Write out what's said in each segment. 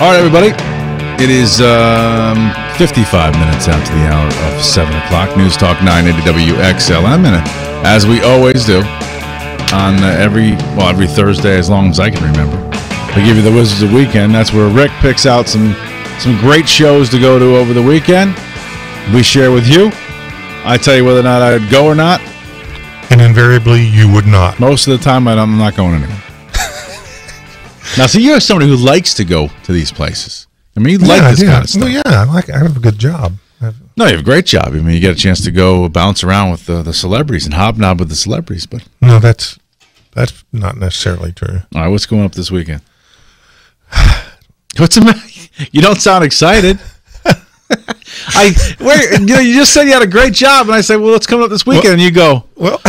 All right, everybody. It is 55 minutes after the hour of 7 o'clock. News Talk 980 WXLM. And as we always do, on every Thursday, as long as I can remember, we give you the Wizards of Weekend. That's where Rick picks out some great shows to go to over the weekend. We share with you. I tell you whether or not I'd go or not. And invariably, you would not. Most of the time, I'm not going anywhere. Now, see, you're somebody who likes to go to these places. I mean, you like this kind of stuff. Well, yeah, I have a good job. No, you have a great job. I mean, you get a chance to go bounce around with the celebrities and hobnob with the celebrities. But no, that's not necessarily true. All right, what's going up this weekend? What's the matter? You don't sound excited. You just said you had a great job, and I said, well, what's coming up this weekend? And you go, well,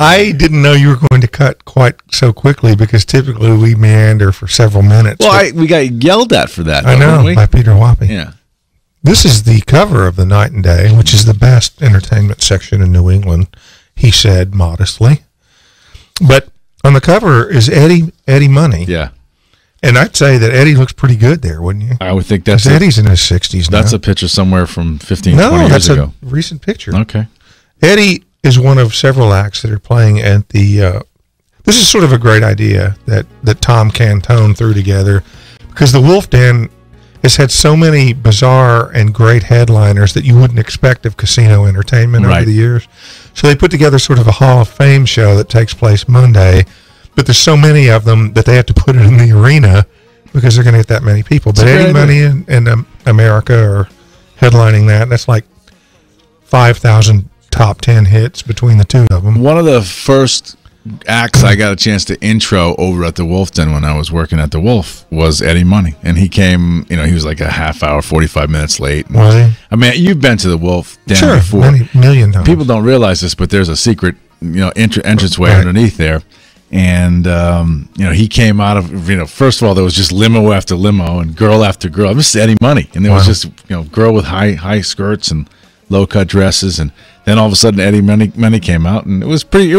I didn't know you were going to cut quite so quickly because typically we meander for several minutes. Well, we got yelled at for that. I know, by Peter Wappy. Yeah. This is the cover of the Night and Day, which is the best entertainment section in New England, he said modestly. But on the cover is Eddie Money. Yeah. And I'd say that Eddie looks pretty good there, wouldn't you? I would think that's Eddie's in his 60s now. That's a picture somewhere from 15, 20 years ago. No, that's a recent picture. Okay. Eddie is one of several acts that are playing at the this is sort of a great idea that Tom Cantone threw together, because the Wolf Den has had so many bizarre and great headliners that you wouldn't expect of casino entertainment over the years. So they put together sort of a Hall of Fame show that takes place Monday, but there's so many of them that they have to put it in the arena because they're going to get that many people. But Eddie Money and America are headlining that, and that's like 5,000 top 10 hits between the two of them. One of the first acts I got a chance to intro over at the Wolf Den when I was working at the Wolf was Eddie Money. And he came, he was like a half hour, 45 minutes late. Was he? I mean, you've been to the Wolf Den before. Many million times. People don't realize this, but there's a secret, entranceway underneath there. And, he came out of, first of all, there was just limo after limo and girl after girl. This is Eddie Money. And there was just, girl with high skirts and low-cut dresses, and then all of a sudden Eddie Money came out, and it was funny. It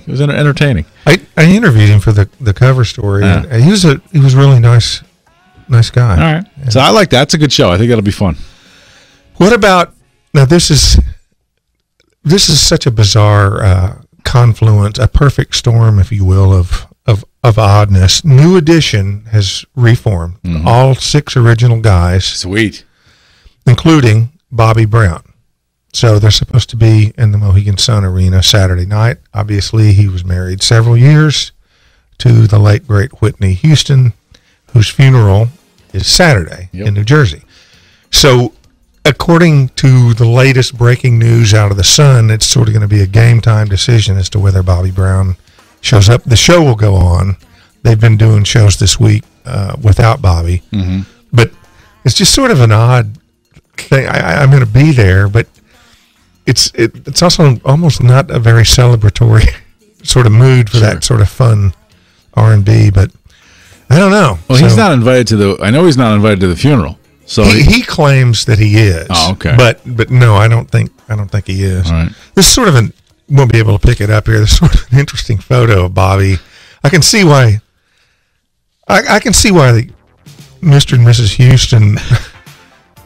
was entertaining. I interviewed him for the cover story, and he was really nice guy. All right. Yeah. So I like that. It's a good show. I think it'll be fun. What about, now this is such a bizarre confluence, a perfect storm, if you will, of oddness. New Edition has reformed. Mm-hmm. All 6 original guys. Sweet. Including Bobby Brown. So they're supposed to be in the Mohegan Sun Arena Saturday night. Obviously, he was married several years to the late, great Whitney Houston, whose funeral is Saturday in New Jersey. So according to the latest breaking news out of the Sun, it's sort of going to be a game time decision as to whether Bobby Brown shows up. The show will go on. They've been doing shows this week without Bobby. Mm-hmm. But it's just sort of an odd thing. I'm going to be there, but it's also almost not a very celebratory sort of mood for that sort of fun R&B, but I don't know. Well, he's not invited to I know he's not invited to the funeral. So he claims that he is. Oh, okay. But no, I don't think he is. All right. This is sort of won't be able to pick it up here. This is sort of an interesting photo of Bobby. I can see why the Mr. and Mrs. Houston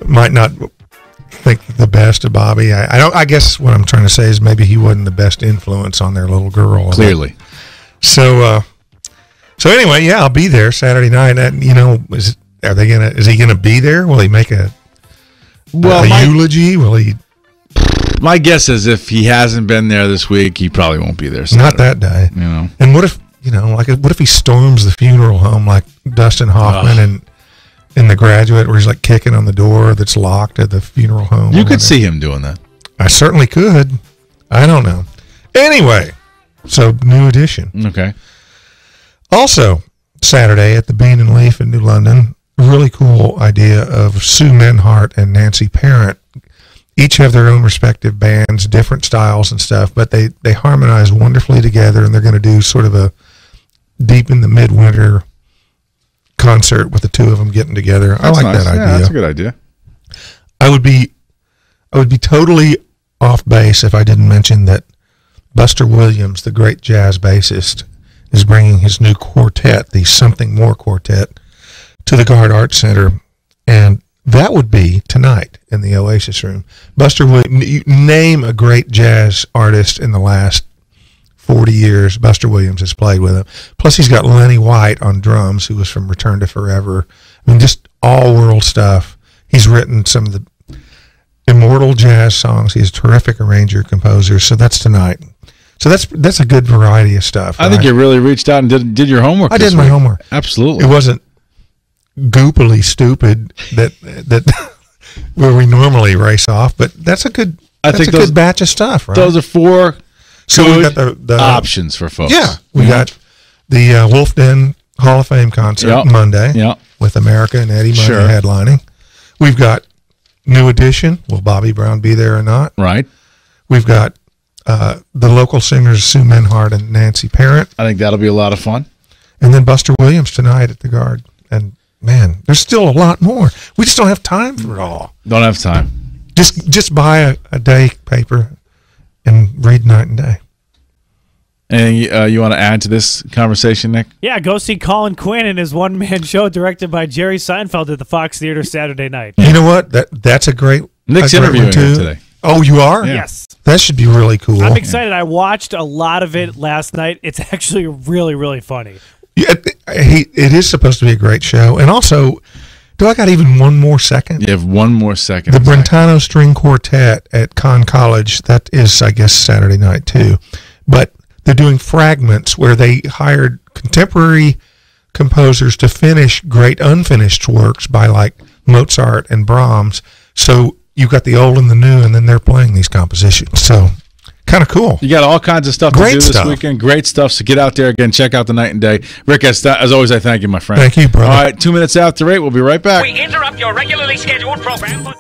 might not think the best of Bobby. I guess what I'm trying to say is maybe he wasn't the best influence on their little girl. Clearly. So anyway, yeah, I'll be there Saturday night. And, is he gonna be there? Will he make a eulogy? Will he? My guess is if he hasn't been there this week, he probably won't be there Saturday. Not that day. And what if what if he storms the funeral home like Dustin Hoffman and in The Graduate, where he's like kicking on the door that's locked at the funeral home? You could see him doing that. I certainly could. I don't know. Anyway, so New Edition. Okay. Also, Saturday at the Bean and Leaf in New London, really cool idea of Sue Menhart and Nancy Parent. Each have their own respective bands, different styles and stuff, but they harmonize wonderfully together, and they're going to do sort of a deep in the midwinter concert with the two of them getting together. I like that idea. Yeah, that's a good idea. I would be totally off base if I didn't mention that Buster Williams, the great jazz bassist, is bringing his new quartet, the Something More Quartet, to the Guard Arts Center, and that would be tonight in the Oasis Room. Buster Williams, you name a great jazz artist in the last 40 years, Buster Williams has played with him. Plus, he's got Lenny White on drums, who was from Return to Forever. I mean, just all-world stuff. He's written some of the immortal jazz songs. He's a terrific arranger, composer. So that's tonight. So that's a good variety of stuff. I think you really reached out and did your homework. I did my homework. Absolutely. It wasn't goopily stupid that where we normally race off, but that's a good. Good batch of stuff. Right? Those are four. So we got the options for folks. Yeah, we got the Wolf Den Hall of Fame concert Monday. With America and Eddie Money headlining. We've got New Edition. Will Bobby Brown be there or not? Right. We've got the local singers Sue Menhart and Nancy Parent. I think that'll be a lot of fun. And then Buster Williams tonight at the Guard. And man, there's still a lot more. We just don't have time for it all. Don't have time. Just buy a day paper and read night and day. And you want to add to this conversation, Nick? Yeah, go see Colin Quinn in his one-man show directed by Jerry Seinfeld at the Fox Theater Saturday night. You know what? That's a great Nick's interviewing him today. Oh, you are? Yeah. Yes. That should be really cool. I'm excited. I watched a lot of it last night. It's actually really, really funny. Yeah, it is supposed to be a great show. And also, do I got even one more second? You have one more second. The Brentano String Quartet at Conn College, that is, I guess, Saturday night too. But they're doing fragments where they hired contemporary composers to finish great unfinished works by like Mozart and Brahms. So you've got the old and the new, and then they're playing these compositions. So kind of cool. You got all kinds of stuff to do this weekend. Great stuff. So get out there again. Check out the Night and Day. Rick, as always, I thank you, my friend. Thank you, brother. All right, 2 minutes after 8. We'll be right back. We interrupt your regularly scheduled program.